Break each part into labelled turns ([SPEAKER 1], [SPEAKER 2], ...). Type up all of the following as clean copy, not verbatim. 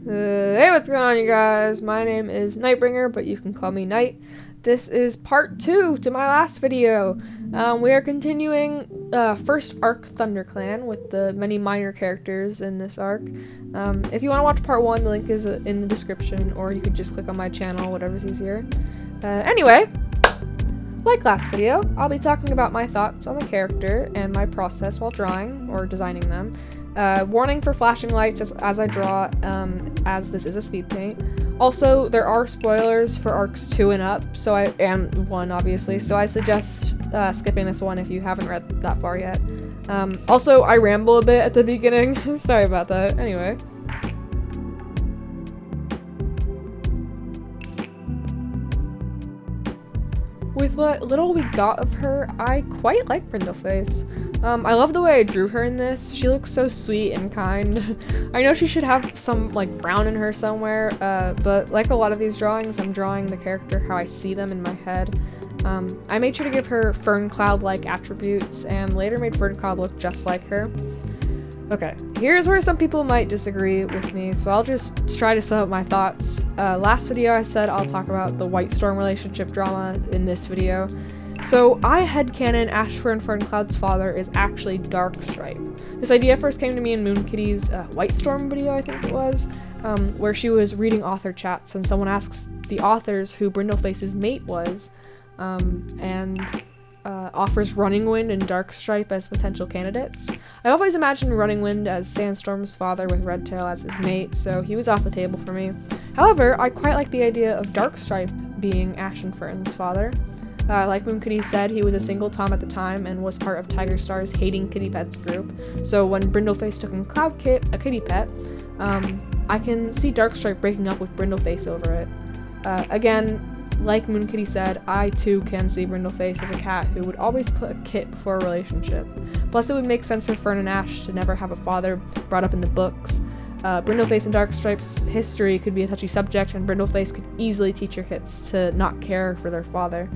[SPEAKER 1] Hey, what's going on, you guys? My name is Nightbringer, but you can call me Night. This is part 2 to my last video. We are continuing first arc ThunderClan with the many minor characters in this arc. If you want to watch part 1, the link is in the description, or you could just click on my channel, whatever's easier. Anyway, like last video, I'll be talking about my thoughts on the character and my process while drawing or designing them. Warning for flashing lights as I draw, as this is a speed paint. Also, there are spoilers for arcs 2 and up, and 1 obviously, so I suggest skipping this one if you haven't read that far yet. Also, I ramble a bit at the beginning, sorry about that. Anyway. With what little we got of her, I quite like Brindleface. I love the way I drew her in this. She looks so sweet and kind. I know she should have some, like, brown in her somewhere, but like a lot of these drawings, I'm drawing the character how I see them in my head. I made sure to give her Fern Cloud-like attributes, and later made Fern Cloud look just like her. Okay, here's where some people might disagree with me, so I'll just try to sum up my thoughts. Last video I said I'll talk about the White Storm relationship drama in this video. So I headcanon Ashfur and Ferncloud's father is actually Darkstripe. This idea first came to me in Moon Kitty's White Storm video, I think it was, where she was reading author chats and someone asks the authors who Brindleface's mate was, and offers Running Wind and Darkstripe as potential candidates. I always imagined Running Wind as Sandstorm's father with Redtail as his mate, so he was off the table for me. However, I quite like the idea of Darkstripe being Ash and Fern's father. Like Moon Kitty said, he was a single Tom at the time and was part of Tiger Star's hating kitty pets group, so when Brindleface took in Cloud Kit, a kitty pet, I can see Darkstripe breaking up with Brindleface over it. Again, like Moon Kitty said, I too can see Brindleface as a cat who would always put a kit before a relationship. Plus, it would make sense for Fern and Ash to never have a father brought up in the books. Brindleface and Darkstripe's history could be a touchy subject, and Brindleface could easily teach her kits to not care for their father,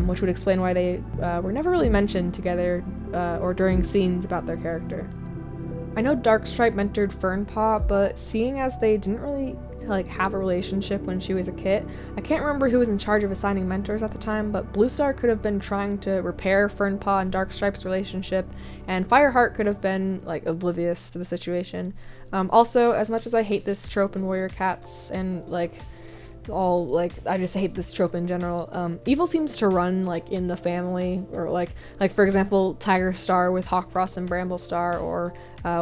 [SPEAKER 1] which would explain why they were never really mentioned together or during scenes about their character. I know Darkstripe mentored Fernpaw, but seeing as they didn't really have a relationship when she was a kit, I can't remember who was in charge of assigning mentors at the time, but Bluestar could have been trying to repair Fernpaw and Darkstripe's relationship, and Fireheart could have been oblivious to the situation. Also, as much as I hate this trope in Warrior Cats and I just hate this trope in general, evil seems to run in the family, or like for example Tiger Star with Hawkfrost and Bramblestar, or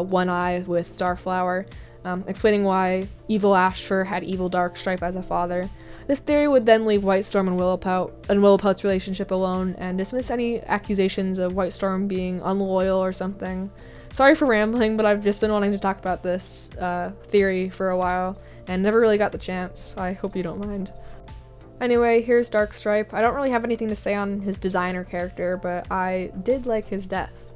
[SPEAKER 1] One Eye with Starflower. Explaining why evil Ashfur had evil Darkstripe as a father. This theory would then leave White Storm and Willowpelt's relationship alone, and dismiss any accusations of White Storm being unloyal or something. Sorry for rambling, but I've just been wanting to talk about this theory for a while, and never really got the chance. I hope you don't mind. Anyway, here's Darkstripe. I don't really have anything to say on his design or character, but I did like his death.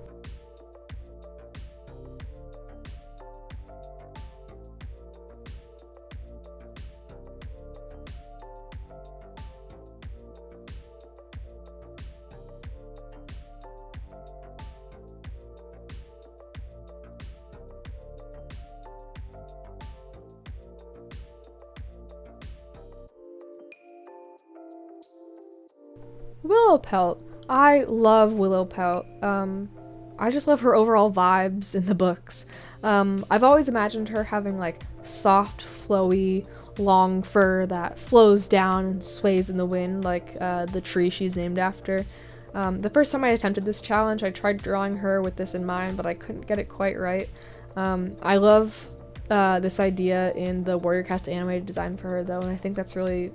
[SPEAKER 1] Willowpelt. I love Willowpelt. I just love her overall vibes in the books. I've always imagined her having soft, flowy, long fur that flows down and sways in the wind like the tree she's named after. The first time I attempted this challenge, I tried drawing her with this in mind, but I couldn't get it quite right. I love this idea in the Warrior Cats animated design for her though, and I think that's really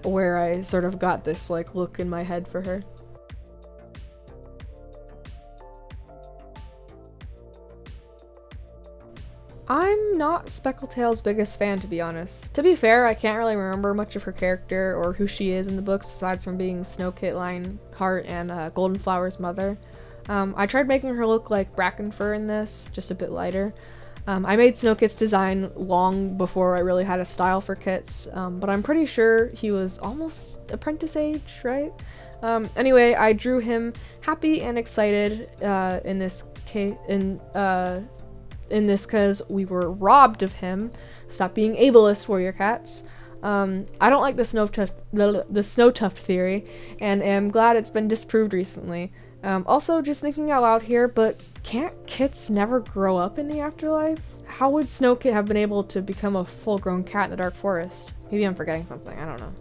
[SPEAKER 1] where I sort of got this look in my head for her. I'm not Speckletail's biggest fan, to be honest. To be fair, I can't really remember much of her character or who she is in the books aside from being Snowkit, Lionheart, and Goldenflower's mother. I tried making her look like Brackenfur in this, just a bit lighter. I made Snowkit's design long before I really had a style for kits, but I'm pretty sure he was almost apprentice age, right? Anyway, I drew him happy and excited in in this because we were robbed of him. Stop being ableist, warrior cats. I don't like the snow tuft theory, and am glad it's been disproved recently. Also, just thinking out loud here, but can't kits never grow up in the afterlife? How would Snow Kit have been able to become a full-grown cat in the Dark Forest? Maybe I'm forgetting something, I don't know.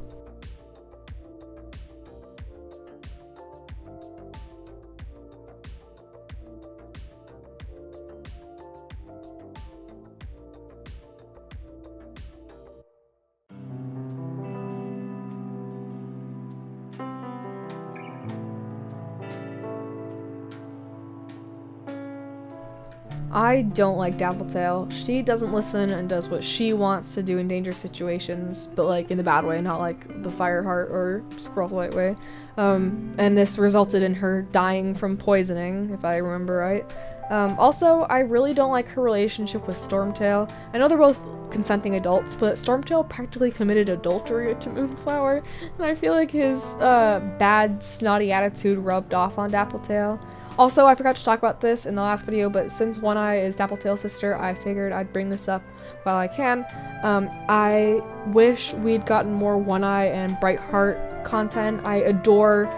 [SPEAKER 1] I don't like Dappletail. She doesn't listen and does what she wants to do in dangerous situations, but like in the bad way, not like the Fireheart or Squirrelflight way. And this resulted in her dying from poisoning, if I remember right. Also, I really don't like her relationship with Stormtail. I know they're both consenting adults, but Stormtail practically committed adultery to Moonflower, and I feel like his bad, snotty attitude rubbed off on Dappletail. Also, I forgot to talk about this in the last video, but since One Eye is Dappletail's sister, I figured I'd bring this up while I can. I wish we'd gotten more One Eye and Brightheart content. I adore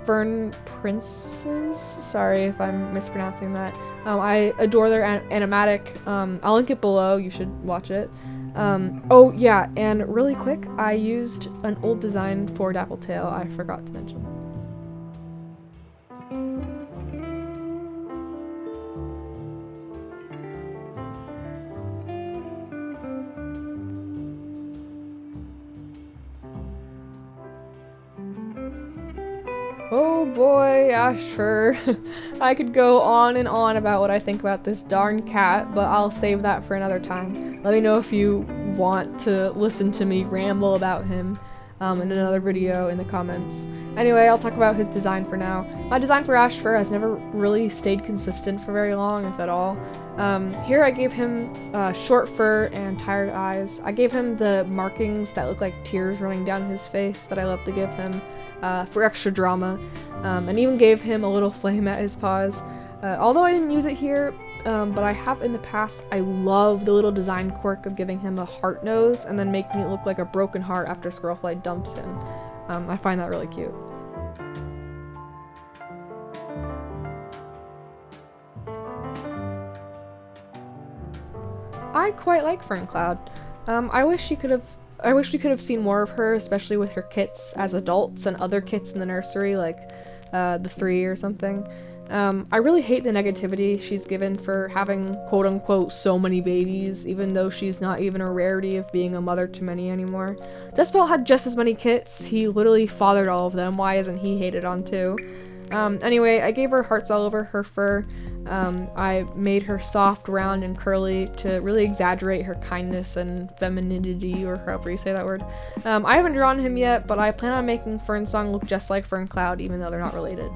[SPEAKER 1] Fern Princes. Sorry if I'm mispronouncing that. I adore their animatic. I'll link it below. You should watch it. Oh yeah, and really quick, I used an old design for Dappletail I forgot to mention. Oh boy, Ashfur. I could go on and on about what I think about this darn cat, but I'll save that for another time. Let me know if you want to listen to me ramble about him in another video in the comments. Anyway, I'll talk about his design for now. My design for Ashfur has never really stayed consistent for very long, if at all. Here I gave him short fur and tired eyes. I gave him the markings that look like tears running down his face that I love to give him for extra drama, and even gave him a little flame at his paws. Although I didn't use it here, but I have in the past, I love the little design quirk of giving him a heart nose and then making it look like a broken heart after Squirrelflight dumps him. I find that really cute. I quite like Ferncloud. I wish we could have seen more of her, especially with her kits as adults and other kits in the nursery, like the 3 or something. I really hate the negativity she's given for having quote-unquote so many babies, even though she's not even a rarity of being a mother to many anymore. Despel had just as many kits. He literally fathered all of them. Why isn't he hated on too? Anyway, I gave her hearts all over her fur. I made her soft, round, and curly to really exaggerate her kindness and femininity, or however you say that word. I haven't drawn him yet, but I plan on making Fernsong look just like Ferncloud, even though they're not related.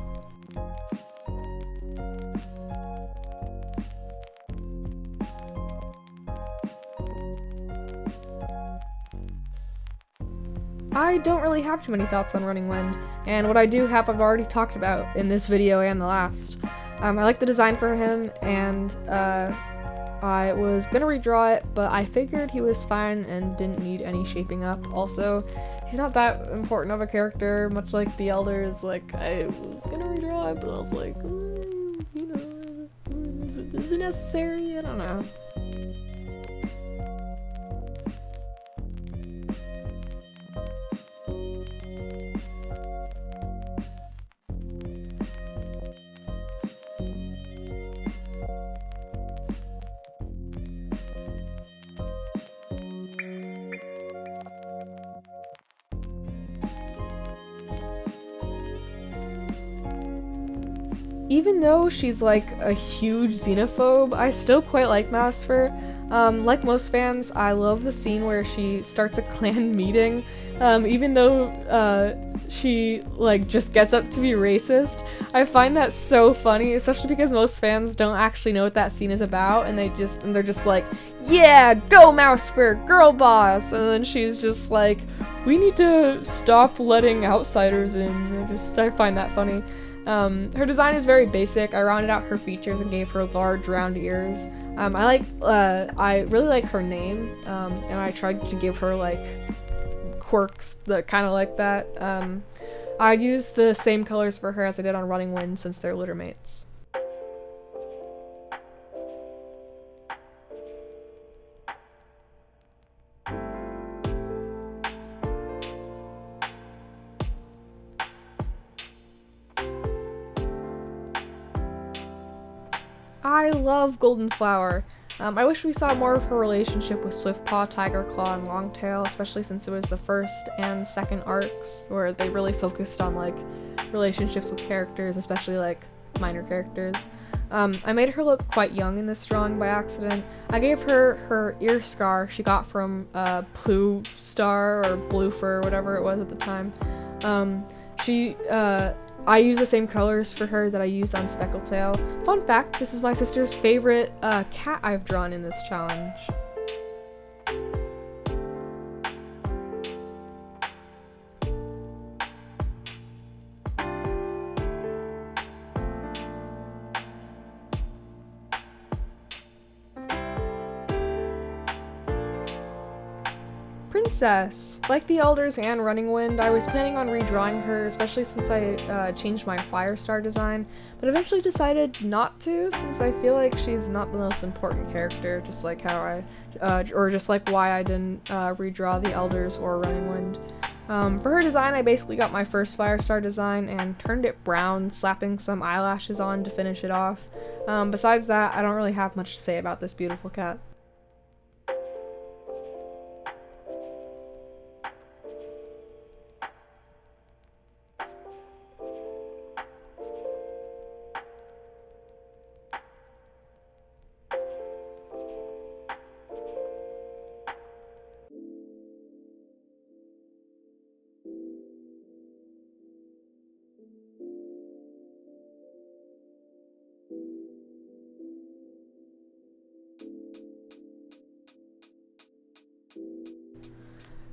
[SPEAKER 1] I don't really have too many thoughts on Running Wind, and what I do have I've already talked about in this video and the last. I like the design for him, and I was gonna redraw it, but I figured he was fine and didn't need any shaping up. Also, he's not that important of a character, much like the Elders. Like, I was gonna redraw it, but I was like, you know, is it necessary? I don't know. Even though she's like a huge xenophobe, I still quite like Mousefur. Like most fans, I love the scene where she starts a clan meeting, even though she like just gets up to be racist. I find that so funny, especially because most fans don't actually know what that scene is about, and they're just like, yeah, go Mousefur, girl boss, and then she's just like, we need to stop letting outsiders in. I find that funny. Her design is very basic. I rounded out her features and gave her large round ears. I really like her name, and I tried to give her like quirks that kind of like that. I used the same colors for her as I did on Running Wind since they're littermates. I love Golden Flower. I wish we saw more of her relationship with Swiftpaw, Tigerclaw, and Longtail, especially since it was the first and second arcs where they really focused on like relationships with characters, especially like minor characters. I made her look quite young in this drawing by accident. I gave her her ear scar she got from Blue Star or Bluefur, whatever it was at the time. I used the same colors for her that I used on Speckletail. Fun fact, this is my sister's favorite cat I've drawn in this challenge. Princess! Like the Elders and Running Wind, I was planning on redrawing her, especially since I changed my Firestar design, but eventually decided not to, since I feel like she's not the most important character, just like how just like why I didn't redraw the Elders or Running Wind. For her design, I basically got my first Firestar design and turned it brown, slapping some eyelashes on to finish it off. Besides that, I don't really have much to say about this beautiful cat.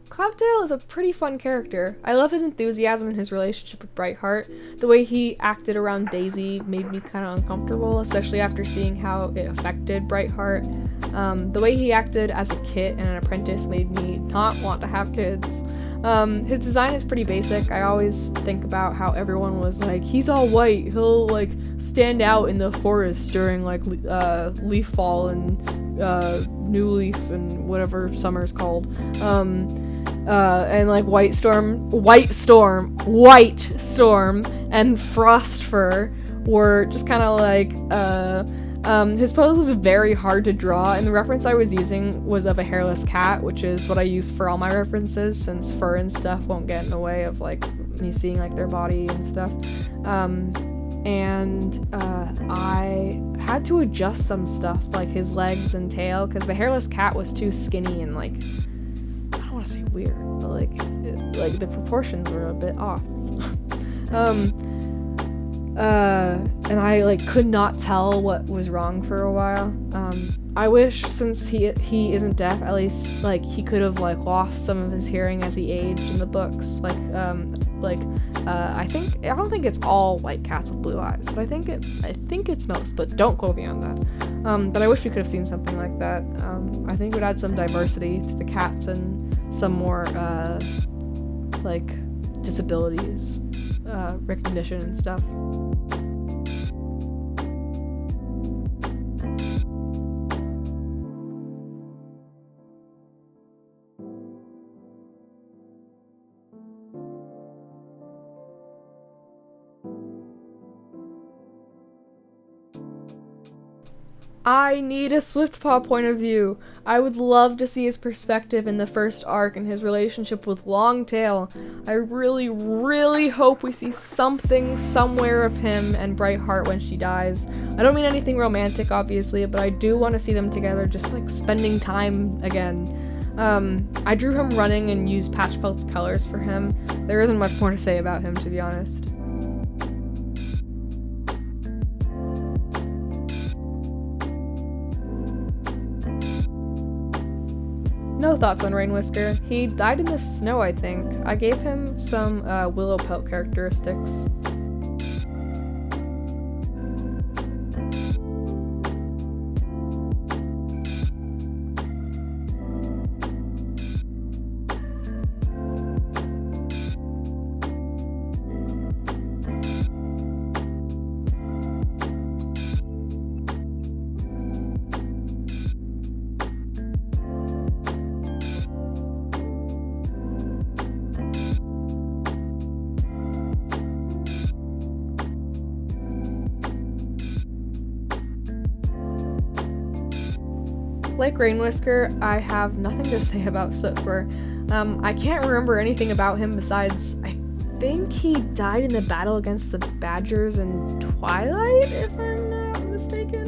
[SPEAKER 1] Cloudtail is a pretty fun character. I love his enthusiasm and his relationship with Brightheart. The way he acted around Daisy made me kind of uncomfortable, especially after seeing how it affected Brightheart. The way he acted as a kit and an apprentice made me not want to have kids. His design is pretty basic. I always think about how everyone was like, he's all white, he'll like stand out in the forest during like leaf fall and new leaf and whatever summer's called. And like White Storm, and Frostfur were just kind of like, his pose was very hard to draw, and the reference I was using was of a hairless cat, which is what I use for all my references, since fur and stuff won't get in the way of like me seeing like their body and stuff. I had to adjust some stuff like his legs and tail, because the hairless cat was too skinny and like, I don't want to say weird, but like the proportions were a bit off. And I like could not tell what was wrong for a while. I wish, since he isn't deaf, at least like he could have like lost some of his hearing as he aged in the books. I don't think it's all white cats with blue eyes, but I think it's most, but don't quote me on that. But I wish we could have seen something like that. I think it would add some diversity to the cats and some more like disabilities recognition and stuff. I need a Swiftpaw point of view. I would love to see his perspective in the first arc and his relationship with Longtail. I really, really hope we see something somewhere of him and Brightheart when she dies. I don't mean anything romantic, obviously, but I do want to see them together, just like spending time again. I drew him running and used Patchpelt's colors for him. There isn't much more to say about him, to be honest. No thoughts on Rainwhisker. He died in the snow, I think. I gave him some Willowpelt characteristics. Like Rain Whisker, I have nothing to say about Slipfur. I can't remember anything about him besides I think he died in the battle against the Badgers in Twilight, if I'm not mistaken.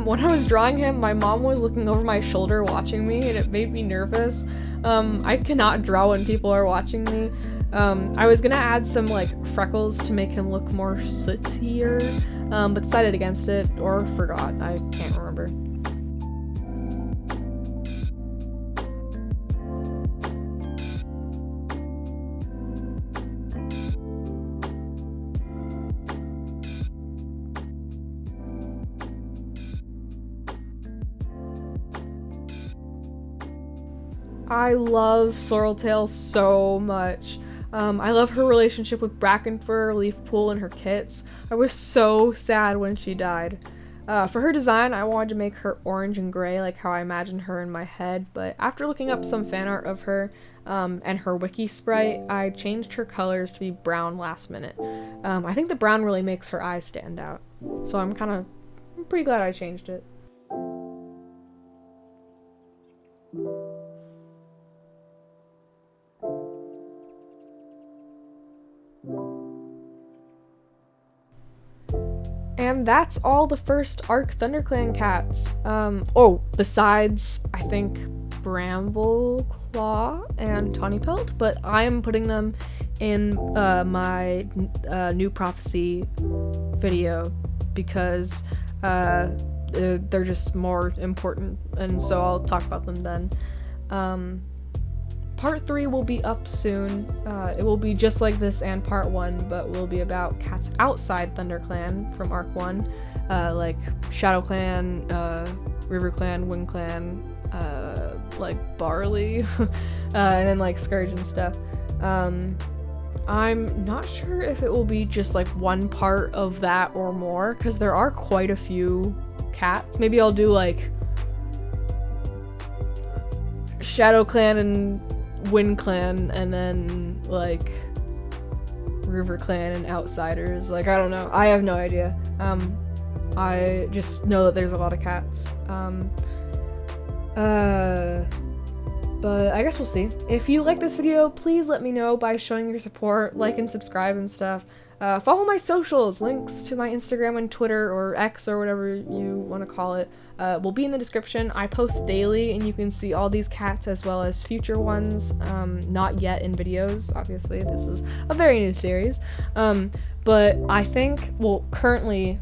[SPEAKER 1] When I was drawing him, my mom was looking over my shoulder watching me, and it made me nervous. I cannot draw when people are watching me. I was gonna add some like freckles to make him look more sootier, but decided against it, or forgot. I can't remember. I love Sorreltail so much. I love her relationship with Brackenfur, Leafpool, and her kits. I was so sad when she died. For her design, I wanted to make her orange and gray like how I imagined her in my head, but after looking up some fan art of her and her wiki sprite, I changed her colors to be brown last minute. I think the brown really makes her eyes stand out, so I'm pretty glad I changed it. And that's all the first ARC ThunderClan cats. Besides, I think, Bramble-Claw and Tawny Pelt, but I'm putting them in my New Prophecy video because they're just more important, and so I'll talk about them then. Part 3 will be up soon. It will be just like this and part 1, but will be about cats outside ThunderClan from Arc 1, like ShadowClan, RiverClan, WindClan, like Barley, and then like Scourge and stuff. I'm not sure if it will be just like one part of that or more, because there are quite a few cats. Maybe I'll do like ShadowClan and WindClan, and then like RiverClan and Outsiders. Like, I don't know. I have no idea. I just know that there's a lot of cats. But I guess we'll see. If you like this video, please let me know by showing your support, like and subscribe and stuff. Follow my socials. Links to my Instagram and Twitter, or X, or whatever you want to call it, will be in the description. I post daily, and you can see all these cats as well as future ones, not yet in videos, obviously. This is a very new series. But I think, well, currently,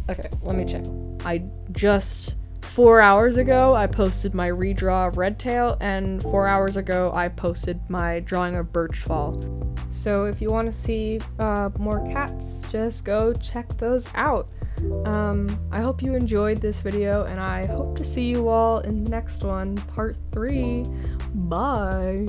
[SPEAKER 1] okay, let me check. I just 4 hours ago, I posted my redraw of Redtail, and 4 hours ago, I posted my drawing of Birchfall. So if you want to see more cats, just go check those out. I hope you enjoyed this video, and I hope to see you all in the next one, part 3. Bye!